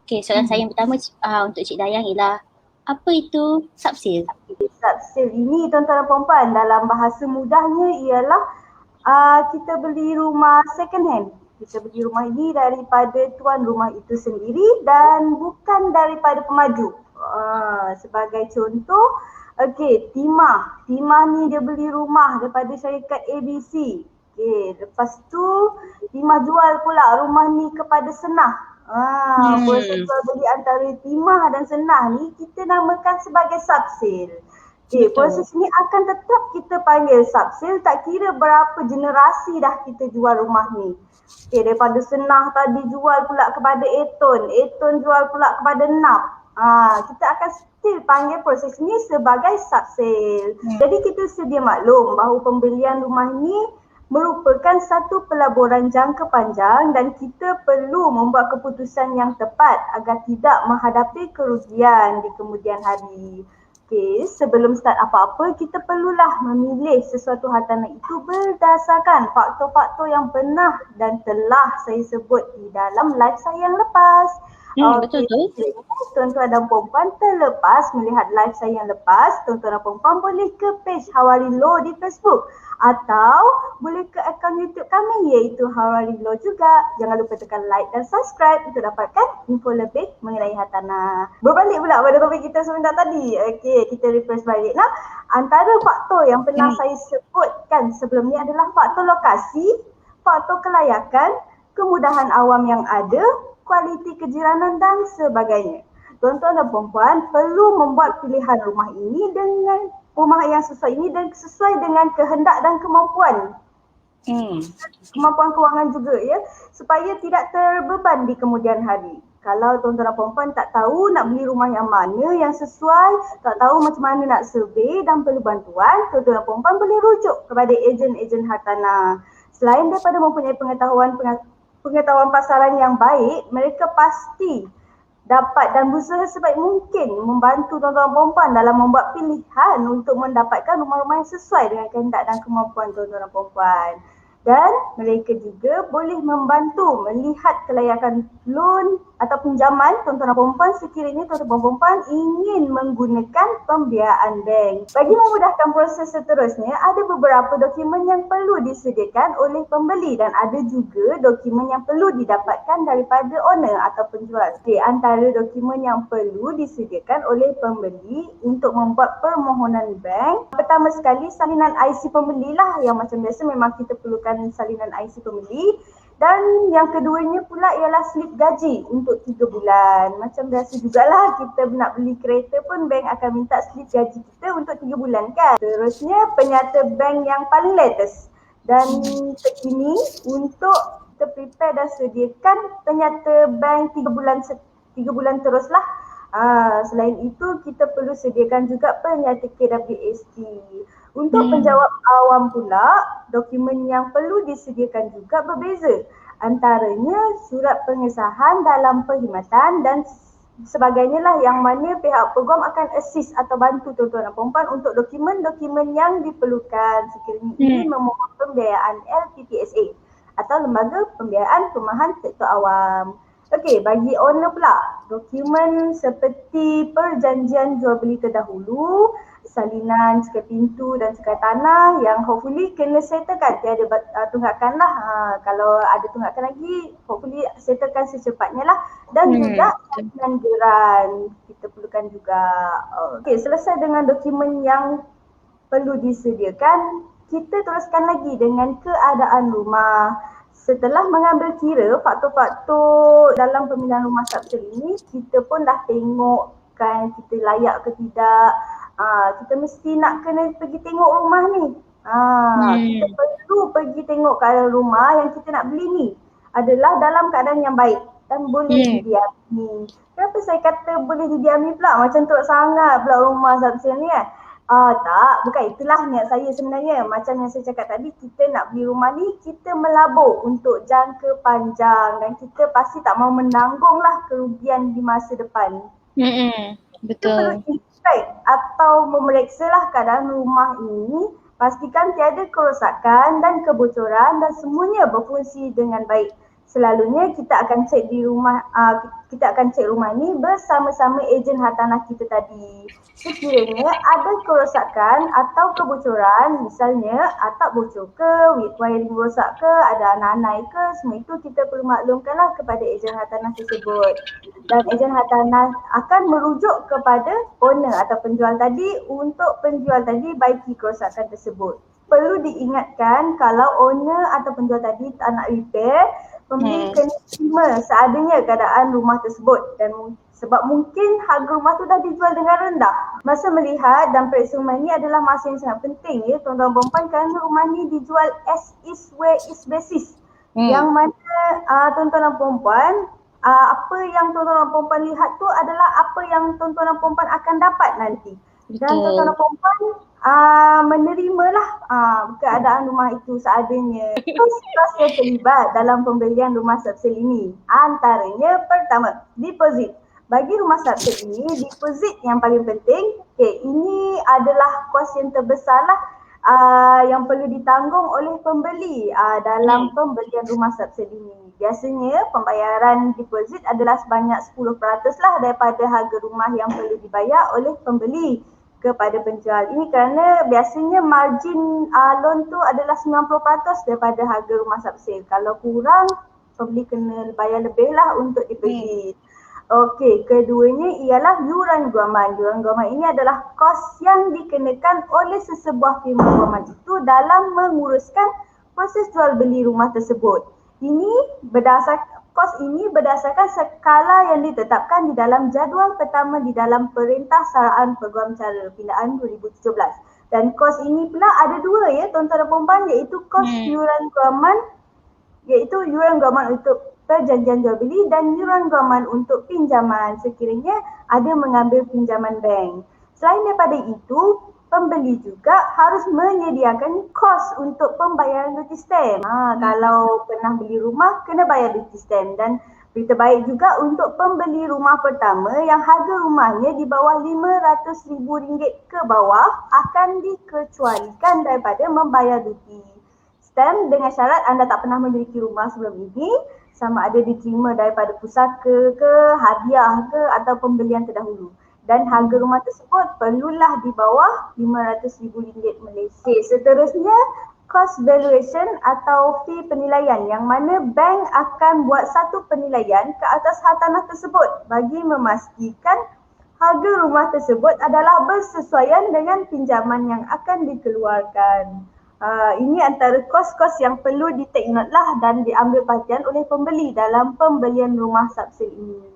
Okay, soalan saya yang pertama untuk Cik Dayang ialah apa itu subsil? Subsil ini tuan-tuan dan puan-puan dalam bahasa mudahnya ialah kita beli rumah second hand. Kita beli rumah ini daripada tuan rumah itu sendiri dan bukan daripada pemaju. Sebagai contoh, okey, Timah. Timah ni dia beli rumah daripada syarikat ABC. Okey, lepas tu Timah jual pula rumah ni kepada Senah. Proses jual beli antara Timah dan Senah ni kita namakan sebagai subsil. Okay, proses ni akan tetap kita panggil subsil tak kira berapa generasi dah kita jual rumah ni. Okay, daripada Senah tadi jual pula kepada Eton, Eton jual pula kepada NAP. Kita akan still panggil proses ni sebagai subsil. Jadi kita sedia maklum bahawa pembelian rumah ni merupakan satu pelaburan jangka panjang dan kita perlu membuat keputusan yang tepat agar tidak menghadapi kerugian di kemudian hari. Okay, sebelum start apa-apa, kita perlulah memilih sesuatu hartanah itu berdasarkan faktor-faktor yang pernah dan telah saya sebut di dalam live saya yang lepas. Betul tu. Tuan-tuan dan puan-puan terlepas melihat live saya yang lepas, tuan-tuan dan puan-puan boleh ke page Hawari Law di Facebook atau boleh ke akaun YouTube kami iaitu Hawari Law juga. Jangan lupa tekan like dan subscribe untuk dapatkan info lebih mengenai hartanah. Berbalik pula pada topik kita sebentar tadi. Okey, kita refresh balik. Nah, antara faktor yang pernah saya sebutkan sebelum ni adalah faktor lokasi, faktor kelayakan, kemudahan awam yang ada, kualiti kejiranan dan sebagainya. Tuan-tuan dan puan-puan perlu membuat pilihan rumah ini dengan rumah yang sesuai ini dan sesuai dengan kehendak dan kemampuan. Kemampuan kewangan juga ya, supaya tidak terbeban di kemudian hari. Kalau tuan-tuan dan puan-puan tak tahu nak beli rumah yang mana yang sesuai, tak tahu macam mana nak survey dan perlu bantuan, tuan-tuan dan puan-puan boleh rujuk kepada ejen-ejen hartanah. Selain daripada mempunyai pengetahuan pasaran yang baik, mereka pasti dapat dan berusaha sebaik mungkin membantu tuan-tuan dan puan-puan dalam membuat pilihan untuk mendapatkan rumah-rumah yang sesuai dengan kehendak dan kemampuan tuan-tuan dan puan-puan. Dan mereka juga boleh membantu melihat kelayakan loan atau pinjaman tuan-tuan dan puan-puan sekiranya tuan-tuan dan puan-puan ingin menggunakan pembiayaan bank. Bagi memudahkan proses seterusnya, ada beberapa dokumen yang perlu disediakan oleh pembeli dan ada juga dokumen yang perlu didapatkan daripada owner atau penjual. Di antara dokumen yang perlu disediakan oleh pembeli untuk membuat permohonan bank, pertama sekali salinan IC pembeli lah yang macam biasa memang kita perlukan salinan IC pembeli. Dan yang keduanya pula ialah slip gaji untuk 3 bulan. Macam biasa jugalah kita nak beli kereta pun bank akan minta slip gaji kita untuk 3 bulan kan. Terusnya penyata bank yang paling latest dan terkini untuk kita prepare dan sediakan penyata bank 3 bulan teruslah. Selain itu kita perlu sediakan juga penyata KWST. Untuk penjawab awam pula, dokumen yang perlu disediakan juga berbeza. Antaranya surat pengesahan dalam perkhidmatan dan sebagainya lah yang mana pihak peguam akan assist atau bantu tuan-tuan dan puan-puan untuk dokumen-dokumen yang diperlukan sekiranya ini memohon pembiayaan LPPSA atau Lembaga Pembiayaan Perumahan Sektor Awam. Okey, bagi owner pula, dokumen seperti perjanjian jual beli terdahulu, salinan cukai pintu dan cukai tanah yang hopefully kena settlekan. Tiada tunggakan lah. Kalau ada tunggakan lagi, hopefully settlekan secepatnya lah. Dan juga salinan geran kita perlukan juga. Okey, selesai dengan dokumen yang perlu disediakan, kita teruskan lagi dengan keadaan rumah. Setelah mengambil kira faktor-faktor dalam pemilihan rumah subsil ini, kita pun dah tengok kan kita layak ke tidak. Kita mesti nak kena pergi tengok rumah ni. Kita perlu pergi tengok keadaan rumah yang kita nak beli ni adalah dalam keadaan yang baik dan boleh didiami. Kenapa saya kata boleh didiami pula? Macam teruk sangat pula rumah subsil ni kan? Tak, bukan itulah niat saya sebenarnya. Macam yang saya cakap tadi, kita nak beli rumah ni, kita melabur untuk jangka panjang dan kita pasti tak mau menanggunglah kerugian di masa depan. Betul. Kita perlu inspect atau memeriksalah keadaan rumah ini, pastikan tiada kerosakan dan kebocoran dan semuanya berfungsi dengan baik. Selalunya kita akan cek di rumah, kita akan cek rumah ni bersama-sama ejen hartanah kita tadi. Sekiranya ada kerosakan atau kebocoran, misalnya atap bocor ke, wiring rosak ke, ada anai-anai ke, semua itu kita perlu maklumkanlah kepada ejen hartanah tersebut. Dan ejen hartanah akan merujuk kepada owner atau penjual tadi untuk penjual tadi baiki kerosakan tersebut. Perlu diingatkan kalau owner atau penjual tadi tak nak repair, pembeli kena terima seadanya keadaan rumah tersebut dan sebab mungkin harga rumah tu dah dijual dengan rendah. Masa melihat dan periksa rumah ni adalah masa yang sangat penting ya tuan-tuan perempuan, kerana rumah ni dijual as is where is basis. Yang mana tuan-tuan dan perempuan, apa yang tuan-tuan dan perempuan lihat tu adalah apa yang tuan-tuan dan perempuan akan dapat nanti. Dan tuan-tuan dan perempuan menerimalah keadaan rumah itu seadanya. Kos-kos yang terlibat dalam pembelian rumah subsale ini, antaranya pertama, deposit. Bagi rumah subsale ini, deposit yang paling penting. Ini adalah kos yang terbesarlah yang perlu ditanggung oleh pembeli dalam pembelian rumah subsale ini. Biasanya pembayaran deposit adalah sebanyak 10% lah daripada harga rumah yang perlu dibayar oleh pembeli kepada penjual. Ini kerana biasanya margin loan tu adalah 90% daripada harga rumah subsale. Kalau kurang, pembeli kena bayar lebih lah untuk deposit. Okey, keduanya ialah yuran guaman. Yuran guaman ini adalah kos yang dikenakan oleh sesebuah firma guaman itu dalam menguruskan proses jual beli rumah tersebut. Kos ini berdasarkan skala yang ditetapkan di dalam jadual pertama di dalam Perintah Saraan Peguam Cara Pindaan 2017. Dan kos ini pula ada dua ya tuan-tuan dan puan-puan, iaitu kos yuran guaman, iaitu yuran guaman untuk perjanjian jual beli dan yuran guaman untuk pinjaman sekiranya ada mengambil pinjaman bank. Selain daripada itu, pembeli juga harus menyediakan kos untuk pembayaran duty stamp. Kalau pernah beli rumah, kena bayar duty stamp. Dan berita baik juga untuk pembeli rumah pertama yang harga rumahnya di bawah RM500,000 ke bawah akan dikecualikan daripada membayar duty stamp dengan syarat anda tak pernah memiliki rumah sebelum ini, sama ada diterima daripada pusaka ke, hadiah ke atau pembelian terdahulu. Dan harga rumah tersebut perlulah di bawah RM500,000 Malaysia. Seterusnya, cost valuation atau fee penilaian, yang mana bank akan buat satu penilaian ke atas hartanah tersebut bagi memastikan harga rumah tersebut adalah bersesuaian dengan pinjaman yang akan dikeluarkan. Ini antara kos-kos yang perlu di take note lah dan diambil perhatian oleh pembeli dalam pembelian rumah subsale ini.